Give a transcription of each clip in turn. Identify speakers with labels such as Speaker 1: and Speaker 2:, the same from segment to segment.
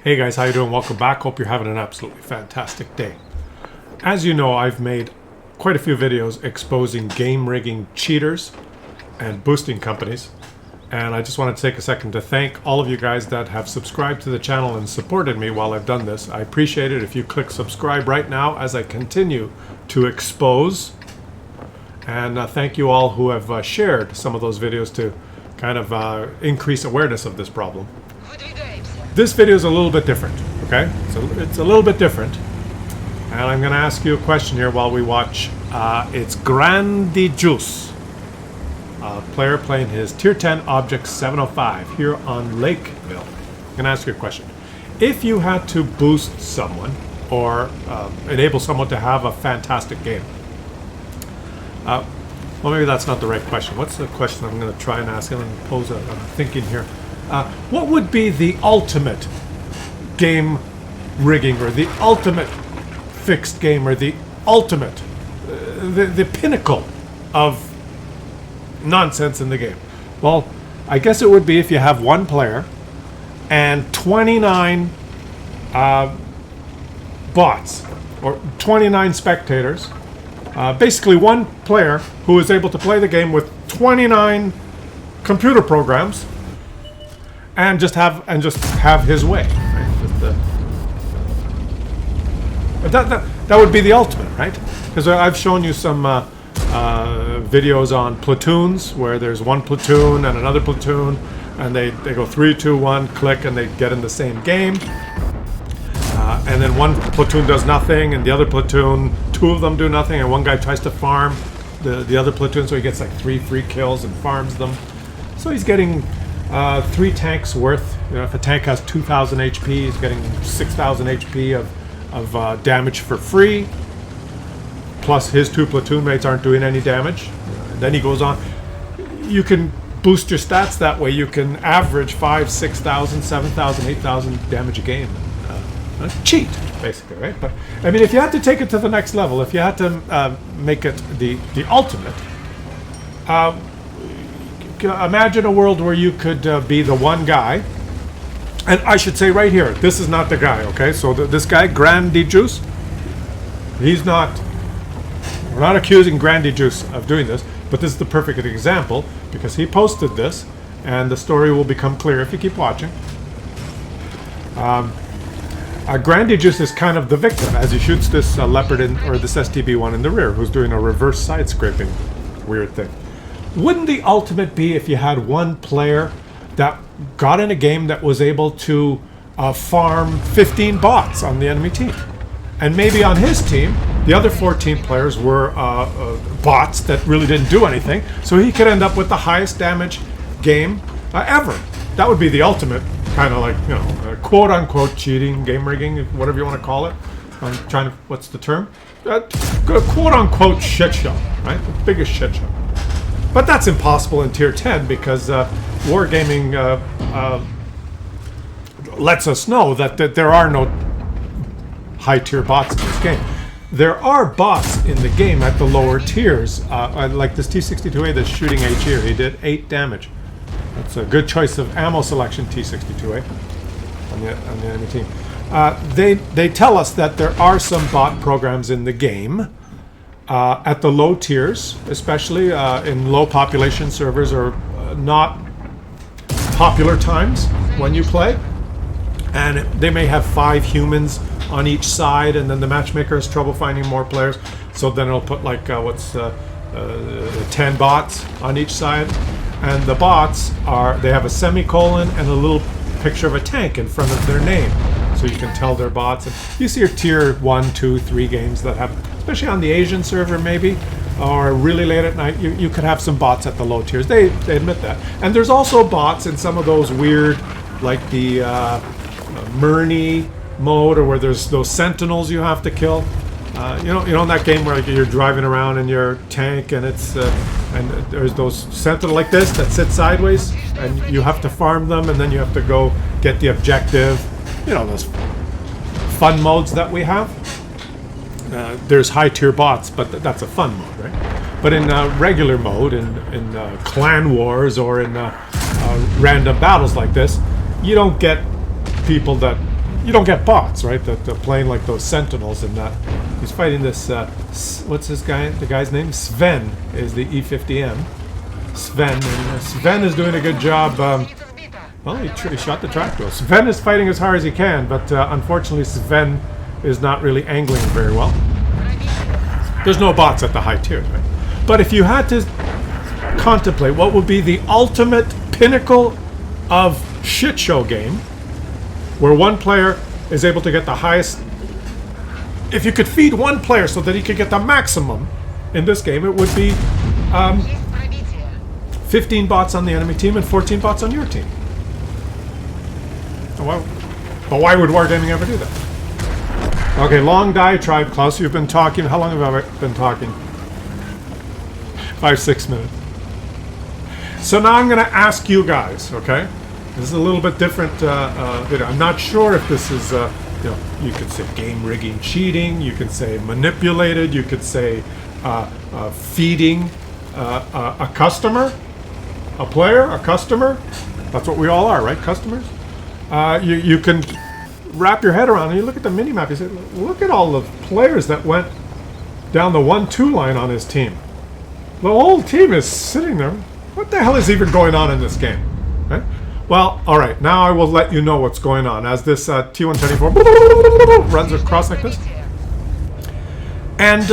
Speaker 1: Hey guys, how you doing? Welcome back. Hope you're having an absolutely fantastic day. As you know, I've made quite a few videos exposing game rigging cheaters and boosting companies. And I just want to take a second to thank all of you guys that have subscribed to the channel and supported me while I've done this. I appreciate it if you click subscribe right now as I continue to expose. And thank you all who have shared some of those videos to kind of increase awareness of this problem. This video is a little bit different, okay? So it's a little bit different. And I'm going to ask you a question here while we watch. It's Grandijuice. Player playing his Tier 10 Object 705 here on Lakeville. I'm going to ask you a question. If you had to boost someone or enable someone to have a fantastic game. Well, maybe that's not the right question. What's the question I'm going to try and ask? I'm going to pose I'm thinking here. What would be the ultimate game rigging or the ultimate fixed game or the ultimate, the pinnacle of nonsense in the game? Well, I guess it would be if you have one player and 29 bots or 29 spectators. Basically one player who is able to play the game with 29 computer programs and just have his way, right? That would be the ultimate, right? Because I've shown you some videos on platoons where there's one platoon and another platoon, and they go 3, 2, 1, click, and they get in the same game. And then one platoon does nothing, and the other platoon, 2 of them do nothing, and one guy tries to farm the other platoon, so he gets like 3 free kills and farms them. So he's getting 3 tanks worth. You know, if a tank has 2,000 HP, he's getting 6,000 HP of damage for free. Plus his 2 platoon mates aren't doing any damage. Then he goes on. You can boost your stats that way. You can average 5,000, 6,000, 7,000, 8,000 damage a game. Cheat, basically, right? But I mean, if you had to take it to the next level, if you had to make it the ultimate, imagine a world where you could be the one guy, and I should say right here, this is not the guy, okay? So this guy, Grandijuice, he's not. We're not accusing Grandijuice of doing this, but this is the perfect example because he posted this, and the story will become clear if you keep watching. Grandijuice is kind of the victim as he shoots this leopard or this STB-1 in the rear, who's doing a reverse side scraping weird thing. Wouldn't the ultimate be if you had one player that got in a game that was able to farm 15 bots on the enemy team? And maybe on his team, the other 14 players were bots that really didn't do anything, so he could end up with the highest damage game ever. That would be the ultimate kind of like, you know, quote-unquote cheating, game rigging, whatever you want to call it. I'm trying to, what's the term? Quote-unquote shit show, right? The biggest shit show. But that's impossible in Tier 10 because WarGaming lets us know that there are no high-tier bots in this game. There are bots in the game at the lower tiers, like this T62A that's shooting H here. He did 8 damage. That's a good choice of ammo selection, T62A, on the enemy team. They tell us that there are some bot programs in the game at the low tiers, especially in low population servers or not popular times when you play. And they may have 5 humans on each side, and then the matchmaker has trouble finding more players. So then it'll put like 10 bots on each side. And the bots they have a semicolon and a little picture of a tank in front of their name. So you can tell they're bots. And you see your tier 1, 2, 3 games that have, especially on the Asian server maybe, or really late at night, you could have some bots at the low tiers. They admit that. And there's also bots in some of those weird, like the Murney mode, or where there's those sentinels you have to kill. You know in that game where like, you're driving around in your tank and it's and there's those sentinel like this that sit sideways and you have to farm them and then you have to go get the objective. You know, those fun modes that we have. There's high tier bots, but that's a fun mode, right? But in regular mode, in clan wars or in random battles like this, you don't get people that you don't get bots, right? That they're playing like those sentinels and that. He's fighting this. What's this guy? The guy's name? Sven is the E50M. Sven, and Sven is doing a good job. Well, he shot the tractor. Sven is fighting as hard as he can, but unfortunately, Sven is not really angling very well. There's no bots at the high tiers, right? But if you had to contemplate what would be the ultimate pinnacle of shit show game, where one player is able to get the highest, if you could feed one player so that he could get the maximum in this game, it would be 15 bots on the enemy team and 14 bots on your team. But why would WarGaming ever do that? Okay, long diatribe, Klaus. You've been talking. How long have I been talking? 5-6 minutes. So now I'm going to ask you guys, okay? This is a little bit different video. I'm not sure if this is, you could say game rigging, cheating. You could say manipulated. You could say feeding a customer, a player, a customer. That's what we all are, right? Customers. You can wrap your head around and you look at the mini-map. You say, look at all the players that went down the 1-2 line on his team. The whole team is sitting there. What the hell is even going on in this game? Right? Well, all right. Now I will let you know what's going on as this T124 runs across like this. And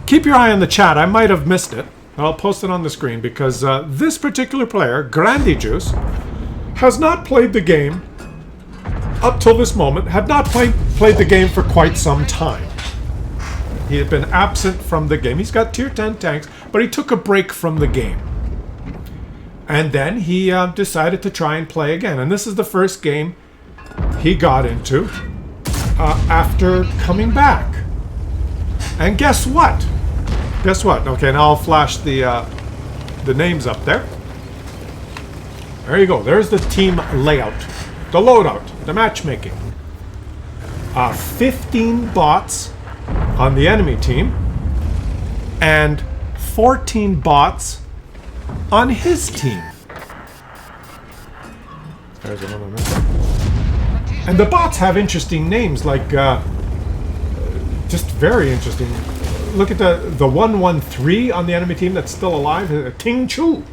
Speaker 1: keep your eye on the chat. I might have missed it. I'll post it on the screen because this particular player, Grandy Juice, has not played the game up till this moment, had not played the game for quite some time. He had been absent from the game. He's got tier 10 tanks, but he took a break from the game. And then he decided to try and play again. And this is the first game he got into after coming back. And guess what? Guess what? Okay, now I'll flash the names up there. There you go. There's the team layout, the loadout, the matchmaking. 15 bots on the enemy team and 14 bots on his team. There's another one. And the bots have interesting names, like just very interesting. Look at the 113 on the enemy team that's still alive, Ting Chu.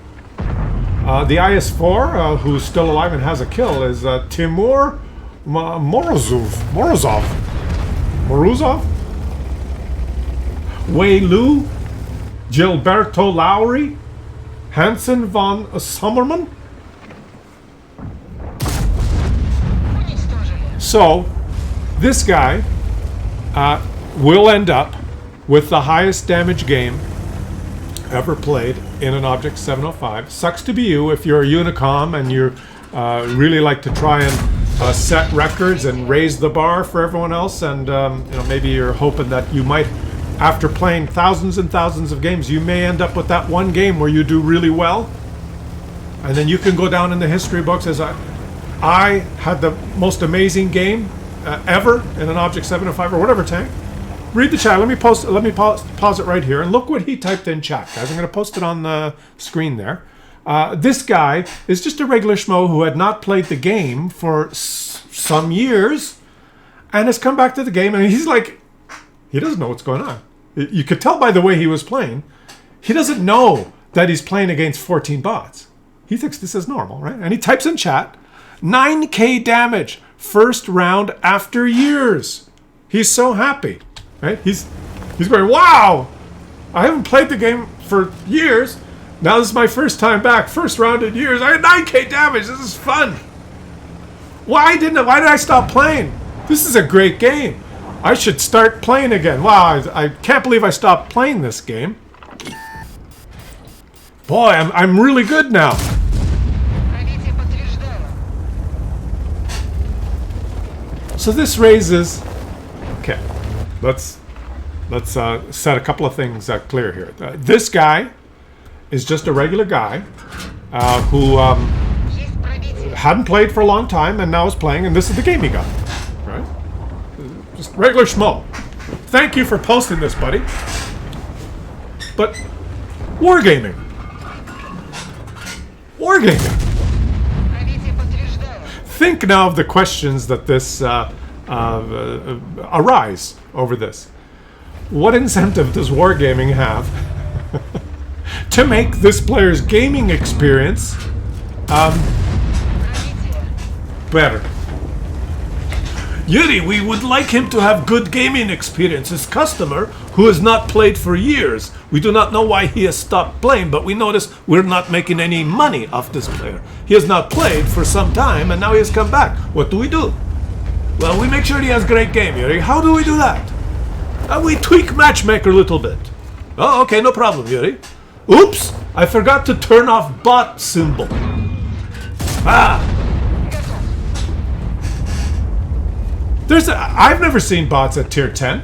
Speaker 1: The IS-4, who's still alive and has a kill, is Timur Morozov. Wei Lu, Gilberto Lowry, Hansen von Sommerman. So, this guy will end up with the highest damage game ever played in an Object 705. Sucks to be you if you're a Unicom and you really like to try and set records and raise the bar for everyone else, and maybe you're hoping that you might, after playing thousands and thousands of games, you may end up with that one game where you do really well, and then you can go down in the history books as I had the most amazing game ever in an Object 705 or whatever tank. Read the chat. Let me pause it right here and look what he typed in chat, guys. I'm going to post it on the screen there. This guy is just a regular schmo who had not played the game for some years and has come back to the game, and he's like, he doesn't know what's going on. You could tell by the way he was playing. He doesn't know that he's playing against 14 bots. He thinks this is normal, right? And he types in chat, 9k damage, first round after years. He's so happy. Right? He's going, wow! I haven't played the game for years. Now this is my first time back. First round in years. I had 9k damage. This is fun. Why did I stop playing? This is a great game. I should start playing again. Wow, I can't believe I stopped playing this game. Boy, I'm really good now. So this raises... Okay. Let's set a couple of things clear here. This guy is just a regular guy who hadn't played for a long time and now is playing, and this is the game he got. Right? Just regular schmo. Thank you for posting this, buddy. But WarGaming. think now of the questions that this arise over this. What incentive does WarGaming have to make this player's gaming experience better? Yuri, we would like him to have good gaming experience. His customer, who has not played for years. We do not know why he has stopped playing, but we notice we're not making any money off this player. He has not played for some time, and now he has come back. What do? Well, we make sure he has great game, Yuri. How do we do that? We tweak Matchmaker a little bit. Oh, okay, no problem, Yuri. Oops, I forgot to turn off bot symbol. I've never seen bots at tier 10.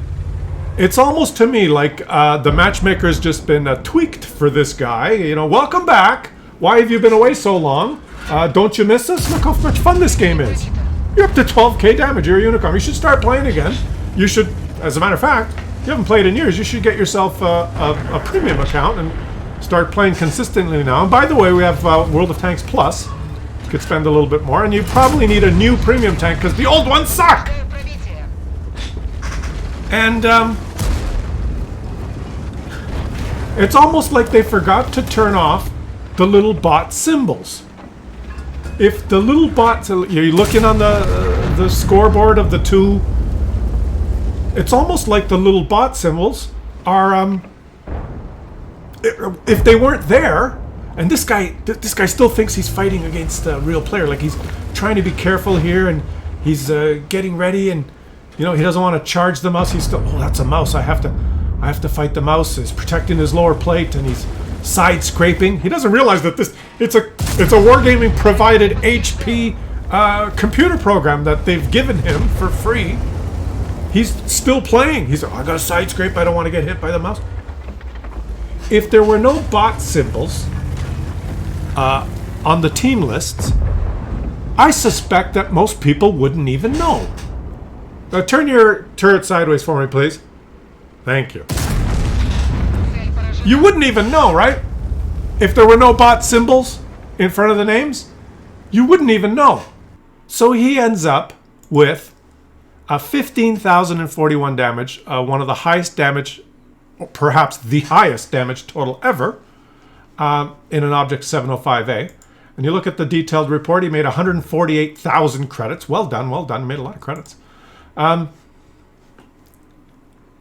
Speaker 1: It's almost to me like the matchmaker has just been tweaked for this guy. You know, welcome back. Why have you been away so long? Don't you miss us? Look how much fun this game is. You're up to 12k damage. You're a unicorn. You should start playing again. You should, as a matter of fact, you haven't played in years. You should get yourself a premium account and start playing consistently now. And by the way, we have World of Tanks Plus. You could spend a little bit more. And you probably need a new premium tank because the old ones suck. And it's almost like they forgot to turn off the little bot symbols. If the little bot, you're looking on the scoreboard of the two, it's almost like the little bot symbols are, if they weren't there, and this guy still thinks he's fighting against a real player, like he's trying to be careful here, and he's getting ready, and you know, he doesn't want to charge the mouse. He's still, oh, that's a mouse. I have to fight the mouse. He's protecting his lower plate, and he's side scraping. He doesn't realize that it's a WarGaming provided HP computer program that they've given him for free. He's still playing. He's, oh, I got a side scrape. I don't want to get hit by the mouse. If there were no bot symbols on the team lists, I suspect that most people wouldn't even know. Now turn your turret sideways for me, please. Thank you. You wouldn't even know, right? If there were no bot symbols in front of the names, you wouldn't even know. So he ends up with 15,041 damage, one of the highest damage, perhaps the highest damage total ever in an Object 705A. And you look at the detailed report, he made 148,000 credits. Well done, well done. Made a lot of credits.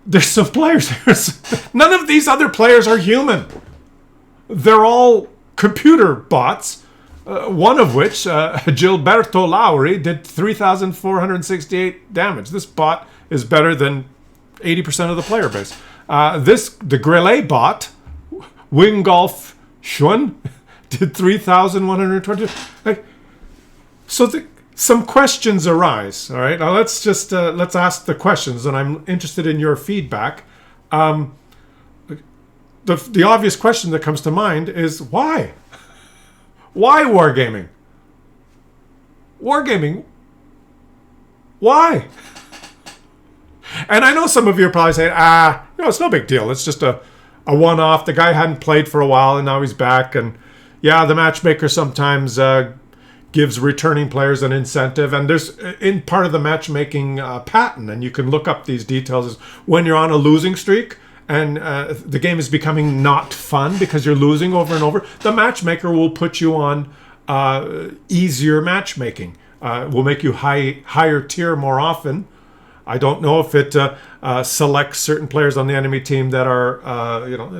Speaker 1: There's some players here. None of these other players are human. They're all computer bots. One of which, Gilberto Lowry, did 3,468 damage. This bot is better than 80% of the player base. The Grellet bot, Wingolf Schun, did 3,120. Some questions arise. All right, now let's just let's ask the questions, and I'm interested in your feedback. The obvious question that comes to mind is why? Why WarGaming? WarGaming? Why? And I know some of you are probably saying, it's no big deal. It's just a one-off. The guy hadn't played for a while, and now he's back. And yeah, the matchmaker sometimes gives returning players an incentive. And there's in part of the matchmaking pattern, and you can look up these details, is when you're on a losing streak, and the game is becoming not fun because you're losing over and over, the matchmaker will put you on easier matchmaking. Will make you higher tier more often. I don't know if it selects certain players on the enemy team that are,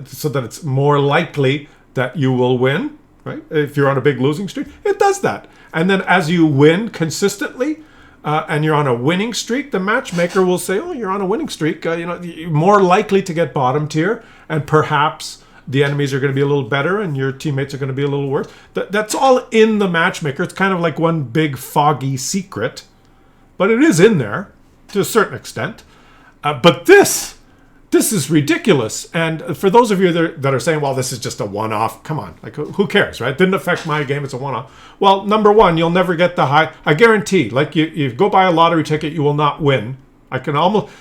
Speaker 1: so that it's more likely that you will win, right? If you're on a big losing streak, it does that. And then as you win consistently, and you're on a winning streak, the matchmaker will say, oh, you're on a winning streak. You're more likely to get bottom tier, and perhaps the enemies are going to be a little better and your teammates are going to be a little worse. That's all in the matchmaker. It's kind of like one big foggy secret, but it is in there to a certain extent. But this is ridiculous. And for those of you that are saying, well, this is just a one-off, come on, like who cares, right? Didn't affect my game, it's a one-off. Well, number one, you'll never get the high. I guarantee, like you go buy a lottery ticket, you will not win. I can almost,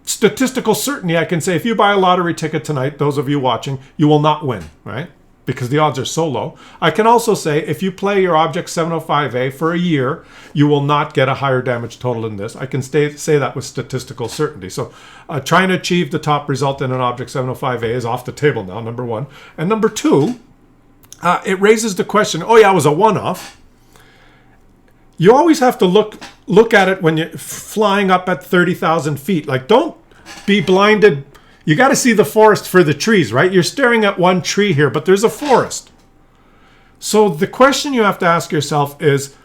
Speaker 1: statistical certainty, I can say if you buy a lottery ticket tonight, those of you watching, you will not win, right? because the odds are so low. I can also say if you play your Object 705A for a year, you will not get a higher damage total than this. I can say that with statistical certainty. So trying to achieve the top result in an Object 705A is off the table now, number one. And number two, it raises the question, oh yeah, it was a one-off. You always have to look at it when you're flying up at 30,000 feet. Like, don't be blinded. You got to see the forest for the trees, right? You're staring at one tree here, but there's a forest. So the question you have to ask yourself is,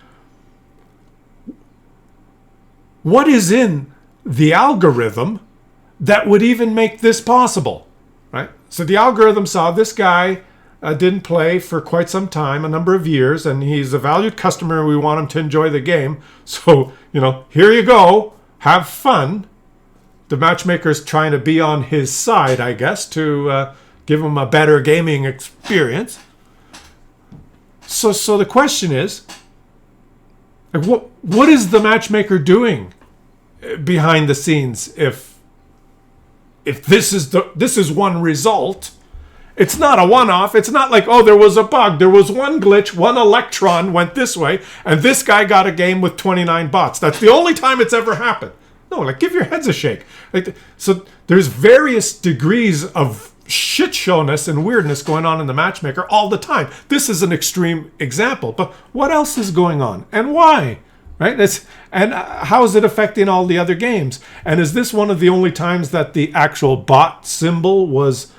Speaker 1: what is in the algorithm that would even make this possible, right? So the algorithm saw this guy didn't play for quite some time, a number of years, and he's a valued customer and we want him to enjoy the game. So, here you go, have fun. The matchmaker's trying to be on his side, I guess, to give him a better gaming experience. So the question is, like, what is the matchmaker doing behind the scenes if this is one result? It's not a one-off. It's not like, oh, there was a bug. There was one glitch. One electron went this way, and this guy got a game with 29 bots. That's the only time it's ever happened. No, like, give your heads a shake. Like, so there's various degrees of shit showness and weirdness going on in the matchmaker all the time. This is an extreme example, but what else is going on and why? Right? And how is it affecting all the other games? And is this one of the only times that the actual bot symbol was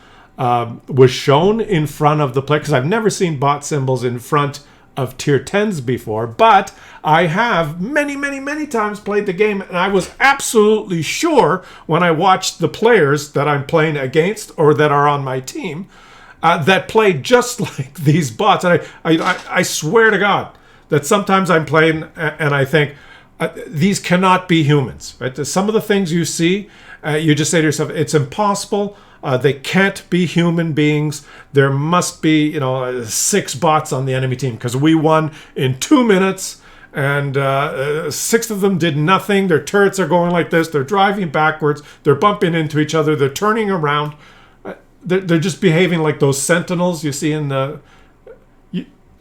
Speaker 1: shown in front of the player? Because I've never seen bot symbols in front of tier 10s before, but I have many times played the game, and I was absolutely sure when I watched the players that I'm playing against or that are on my team that play just like these bots. And I swear to God that sometimes I'm playing and I think these cannot be humans, right? Some of the things you see, you just say to yourself, it's impossible. They can't be human beings. There must be, 6 bots on the enemy team because we won in 2 minutes and 6 of them did nothing. Their turrets are going like this. They're driving backwards. They're bumping into each other. They're turning around. They're just behaving like those sentinels you see in the...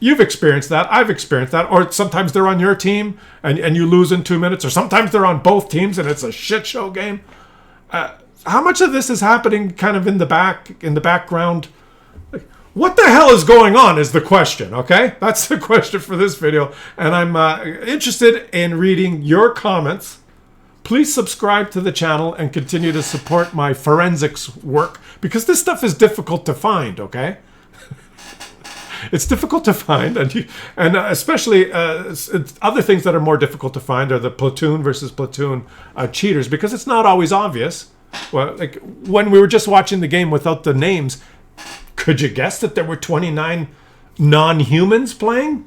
Speaker 1: You've experienced that. I've experienced that. Or sometimes they're on your team and you lose in 2 minutes. Or sometimes they're on both teams and it's a shit show game. How much of this is happening kind of in the background? Like, what the hell is going on is the question, okay? That's the question for this video. And I'm interested in reading your comments. Please subscribe to the channel and continue to support my forensics work because this stuff is difficult to find, okay? It's difficult to find, and especially other things that are more difficult to find are the platoon versus platoon cheaters because it's not always obvious. Well, like when we were just watching the game without the names, could you guess that there were 29 non-humans playing?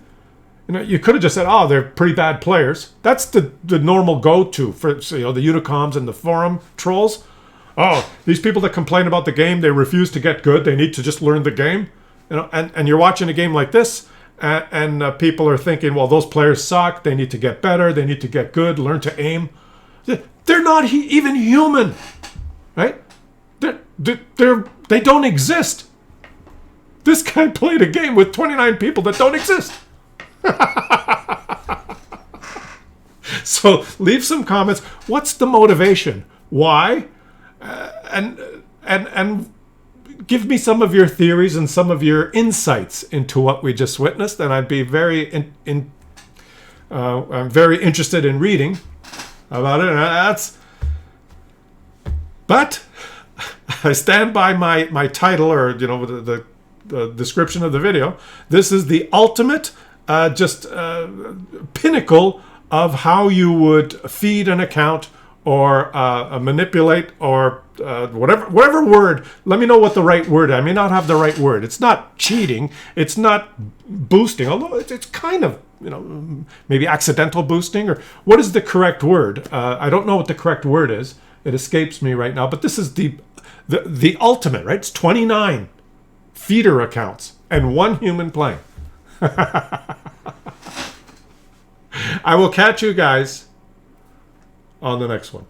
Speaker 1: You could have just said, oh, they're pretty bad players. That's the normal go-to for the Unicoms and the forum trolls. Oh, these people that complain about the game, they refuse to get good. They need to just learn the game. And you're watching a game like this, and people are thinking, well, those players suck. They need to get better. They need to get good, learn to aim. They're not even human. Right? They don't exist. This guy played a game with 29 people that don't exist. So leave some comments. What's the motivation? Why? And give me some of your theories and some of your insights into what we just witnessed, and I'd be very I'm very interested in reading about it. But I stand by my title, or the description of the video. This is the ultimate pinnacle of how you would feed an account or manipulate or whatever word. Let me know what the right word. I may not have the right word. It's not cheating. It's not boosting, although it's kind of maybe accidental boosting, or what is the correct word? I don't know what the correct word is. It escapes me right now, but this is the ultimate, right? It's 29 feeder accounts and 1 human playing. I will catch you guys on the next one.